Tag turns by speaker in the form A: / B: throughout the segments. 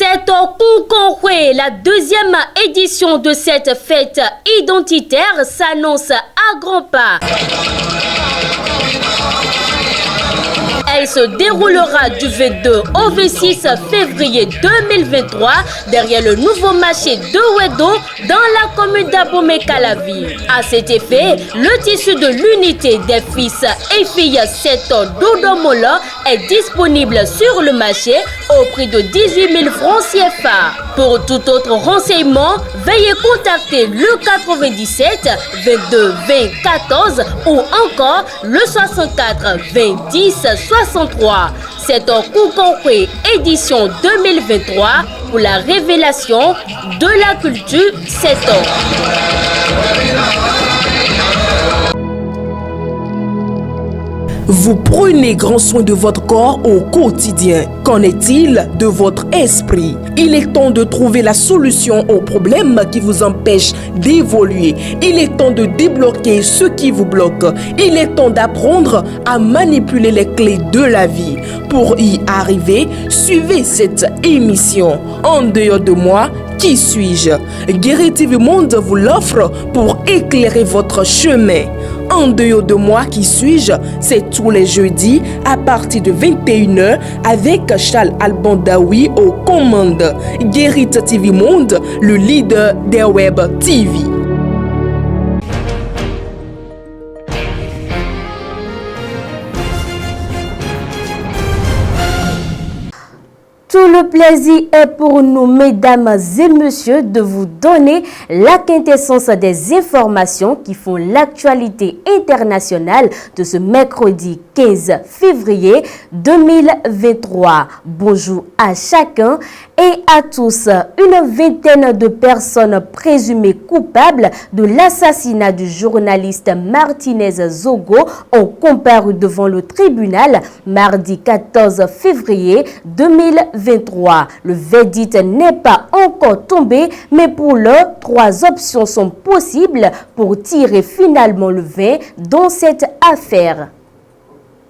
A: C'est au Koukonkwé, la deuxième édition de cette fête identitaire s'annonce à grands pas. Elle se déroulera du 22 au 26 février 2023 derrière le nouveau marché de Wedo dans la commune d'Abomey-Calavi. À cet effet, le tissu de l'unité des fils et filles 7 d'Odomola est disponible sur le marché au prix de 18 000 francs CFA. Pour tout autre renseignement, veuillez contacter le 97 22 20 14 ou encore le 64 20 10 63. C'est en Koukonkwé édition 2023 pour la révélation de la culture 7 ans.
B: Vous prenez grand soin de votre corps au quotidien. Qu'en est-il de votre esprit? Il est temps de trouver la solution aux problèmes qui vous empêchent d'évoluer. Il est temps de débloquer ce qui vous bloque. Il est temps d'apprendre à manipuler les clés de la vie. Pour y arriver, suivez cette émission. En dehors de moi, qui suis-je? Guéri TV Monde vous l'offre pour éclairer votre chemin. En dehors de moi, qui suis-je? C'est tous les jeudis à partir de 21h avec Charles Albandaoui aux commandes. Guéri TV Monde, le leader des web TV.
A: Tout le plaisir est pour nous, mesdames et messieurs, de vous donner la quintessence des informations qui font l'actualité internationale de ce mercredi 15 février 2023. Bonjour à chacun et à tous. Une vingtaine de personnes présumées coupables de l'assassinat du journaliste Martinez Zogo ont comparu devant le tribunal mardi 14 février 2023. Le verdict n'est pas encore tombé, mais pour l'heure, 3 options sont possibles pour tirer finalement le vin dans cette affaire.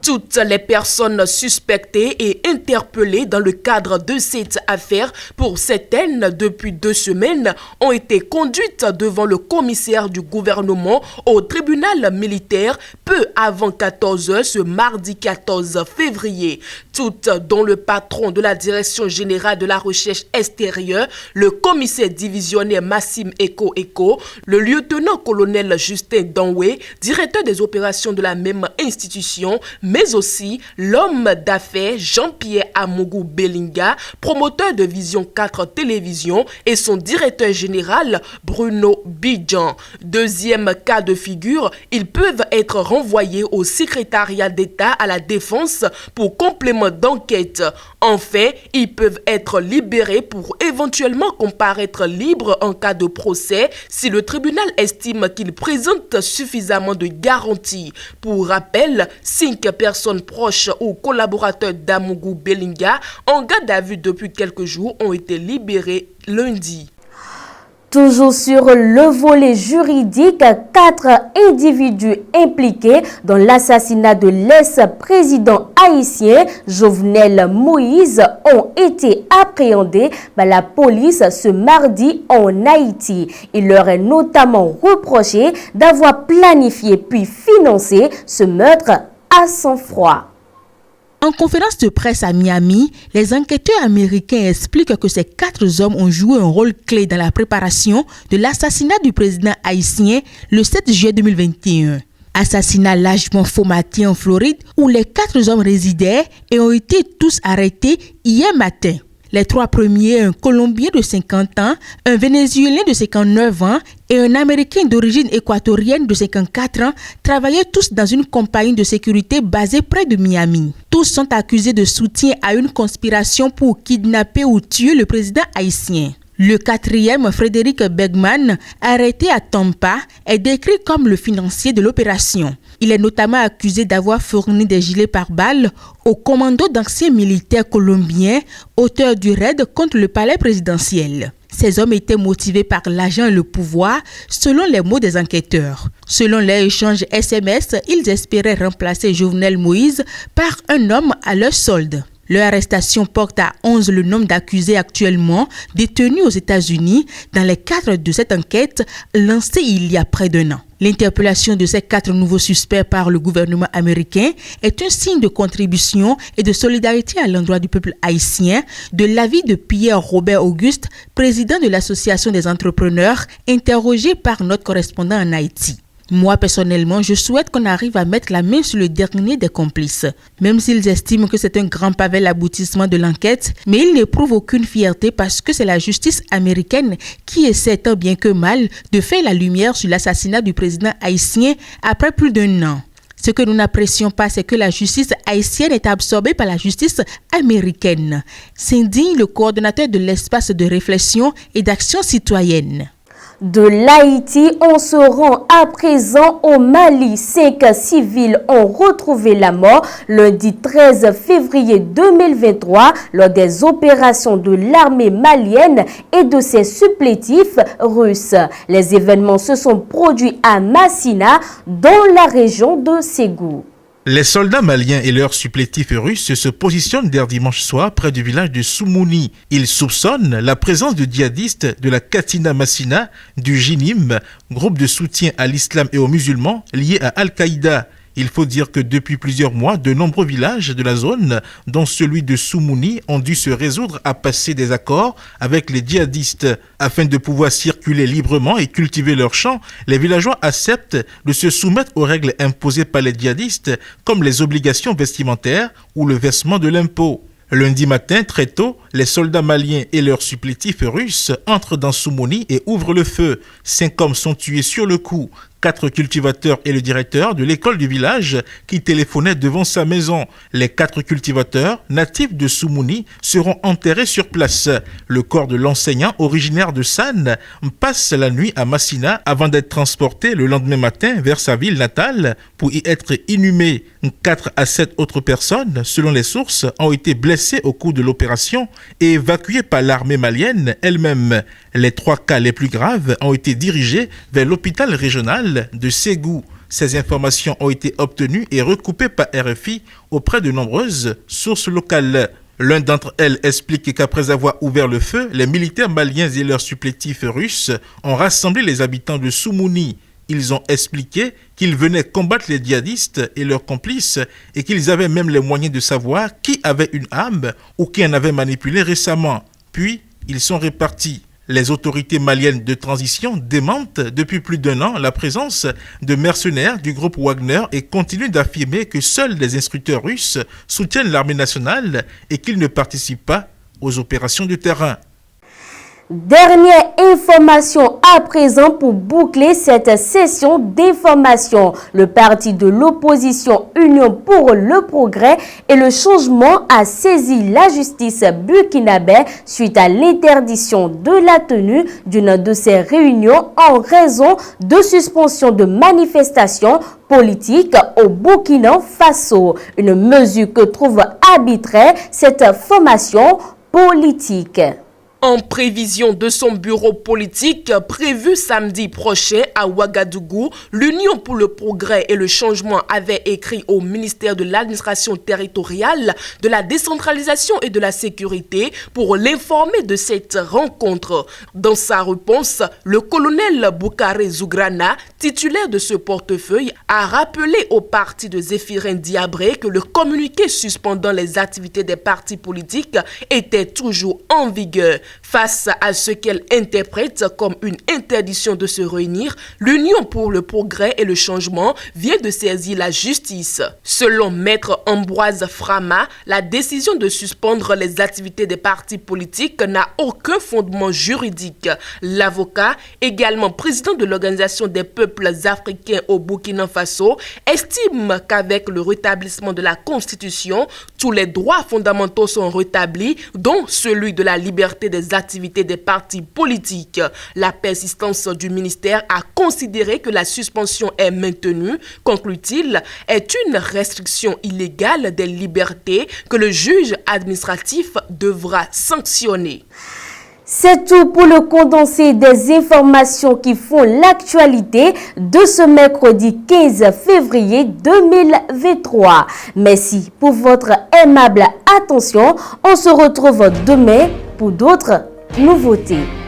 B: Toutes les personnes suspectées et interpellées dans le cadre de cette affaire, pour certaines depuis 2 semaines, ont été conduites devant le commissaire du gouvernement au tribunal militaire peu avant 14h ce mardi 14 février. Toutes dont le patron de la Direction générale de la recherche extérieure, le commissaire divisionnaire Massim Eko, le lieutenant-colonel Justin Danwe, directeur des opérations de la même institution, mais aussi l'homme d'affaires Jean-Pierre Amougou Belinga, promoteur de Vision 4 Télévision, et son directeur général Bruno Bidjan. Deuxième cas de figure, ils peuvent être renvoyés au secrétariat d'État à la défense pour complément d'enquête. Enfin, ils peuvent être libérés pour éventuellement comparaître libres en cas de procès si le tribunal estime qu'ils présentent suffisamment de garanties. Pour rappel, 5 personnes proches ou collaborateurs d'Amougou Belinga en garde à vue depuis quelques jours ont été libérés lundi.
A: Toujours sur le volet juridique, 4 individus impliqués dans l'assassinat de l'ex-président haïtien Jovenel Moïse ont été appréhendés par la police ce mardi en Haïti. Il leur est notamment reproché d'avoir planifié puis financé ce meurtre à sang-froid.
C: En conférence de presse à Miami, les enquêteurs américains expliquent que ces 4 hommes ont joué un rôle clé dans la préparation de l'assassinat du président haïtien le 7 juillet 2021. Assassinat largement formaté en Floride où les 4 hommes résidaient et ont été tous arrêtés hier matin. Les 3 premiers, un Colombien de 50 ans, un Vénézuélien de 59 ans et un Américain d'origine équatorienne de 54 ans, travaillaient tous dans une compagnie de sécurité basée près de Miami. Tous sont accusés de soutien à une conspiration pour kidnapper ou tuer le président haïtien. Le 4e, Frédéric Bergman, arrêté à Tampa, est décrit comme le financier de l'opération. Il est notamment accusé d'avoir fourni des gilets pare-balles au commando d'anciens militaires colombiens, auteurs du raid contre le palais présidentiel. Ces hommes étaient motivés par l'argent et le pouvoir, selon les mots des enquêteurs. Selon les échanges SMS, ils espéraient remplacer Jovenel Moïse par un homme à leur solde. Leur arrestation porte à 11 le nombre d'accusés actuellement détenus aux États-Unis dans le cadre de cette enquête lancée il y a près d'1 an. L'interpellation de ces 4 nouveaux suspects par le gouvernement américain est un signe de contribution et de solidarité à l'endroit du peuple haïtien, de l'avis de Pierre-Robert Auguste, président de l'Association des entrepreneurs, interrogé par notre correspondant en Haïti. Moi, personnellement, je souhaite qu'on arrive à mettre la main sur le dernier des complices. Même s'ils estiment que c'est un grand pas vers l'aboutissement de l'enquête, mais ils n'éprouvent aucune fierté parce que c'est la justice américaine qui essaie tant bien que mal de faire la lumière sur l'assassinat du président haïtien après plus d'1 an. Ce que nous n'apprécions pas, c'est que la justice haïtienne est absorbée par la justice américaine. S'indigne le coordonnateur de l'espace de réflexion et d'action citoyenne.
A: De l'Haïti, on se rend à présent au Mali. 5 civils ont retrouvé la mort lundi 13 février 2023 lors des opérations de l'armée malienne et de ses supplétifs russes. Les événements se sont produits à Massina, dans la région de Ségou.
D: Les soldats maliens et leurs supplétifs russes se positionnent dès dimanche soir près du village de Soumouni. Ils soupçonnent la présence de djihadistes de la Katina Massina, du Jinim, groupe de soutien à l'islam et aux musulmans liés à Al-Qaïda. Il faut dire que depuis plusieurs mois, de nombreux villages de la zone, dont celui de Soumouni, ont dû se résoudre à passer des accords avec les djihadistes. Afin de pouvoir circuler librement et cultiver leurs champs, les villageois acceptent de se soumettre aux règles imposées par les djihadistes, comme les obligations vestimentaires ou le versement de l'impôt. Lundi matin, très tôt, les soldats maliens et leurs supplétifs russes entrent dans Soumouni et ouvrent le feu. 5 hommes sont tués sur le coup. 4 cultivateurs et le directeur de l'école du village qui téléphonaient devant sa maison. Les 4 cultivateurs, natifs de Soumouni, seront enterrés sur place. Le corps de l'enseignant originaire de Sanne passe la nuit à Massina avant d'être transporté le lendemain matin vers sa ville natale pour y être inhumé. 4 à 7 autres personnes, selon les sources, ont été blessées au cours de l'opération et évacuées par l'armée malienne elle-même. Les 3 cas les plus graves ont été dirigés vers l'hôpital régional de Ségou. Ces informations ont été obtenues et recoupées par RFI auprès de nombreuses sources locales. L'un d'entre elles explique qu'après avoir ouvert le feu, les militaires maliens et leurs supplétifs russes ont rassemblé les habitants de Soumouni. Ils ont expliqué qu'ils venaient combattre les djihadistes et leurs complices et qu'ils avaient même les moyens de savoir qui avait une arme ou qui en avait manipulé récemment. Puis, ils sont répartis. Les autorités maliennes de transition démentent depuis plus d'1 an la présence de mercenaires du groupe Wagner et continuent d'affirmer que seuls les instructeurs russes soutiennent l'armée nationale et qu'ils ne participent pas aux opérations de terrain.
A: Dernière information à présent pour boucler cette session d'information. Le parti de l'opposition Union pour le progrès et le changement a saisi la justice burkinabé suite à l'interdiction de la tenue d'une de ses réunions en raison de suspension de manifestations politiques au Burkina Faso. Une mesure que trouve arbitraire cette formation politique.
B: En prévision de son bureau politique prévu samedi prochain à Ouagadougou, l'Union pour le progrès et le changement avait écrit au ministère de l'administration territoriale, de la décentralisation et de la sécurité pour l'informer de cette rencontre. Dans sa réponse, le colonel Boukaré Zougrana, titulaire de ce portefeuille, a rappelé au parti de Zéphirin Diabré que le communiqué suspendant les activités des partis politiques était toujours en vigueur. Face à ce qu'elle interprète comme une interdiction de se réunir, l'Union pour le progrès et le changement vient de saisir la justice. Selon Maître Ambroise Frama, la décision de suspendre les activités des partis politiques n'a aucun fondement juridique. L'avocat, également président de l'Organisation des peuples africains au Burkina Faso, estime qu'avec le rétablissement de la Constitution, tous les droits fondamentaux sont rétablis, dont celui de la liberté des activités des partis politiques. La persistance du ministère a considéré que la suspension est maintenue, conclut-il, est une restriction illégale des libertés que le juge administratif devra sanctionner.
A: C'est tout pour le condensé des informations qui font l'actualité de ce mercredi 15 février 2023. Merci pour votre aimable attention. On se retrouve demain pour d'autres nouveautés.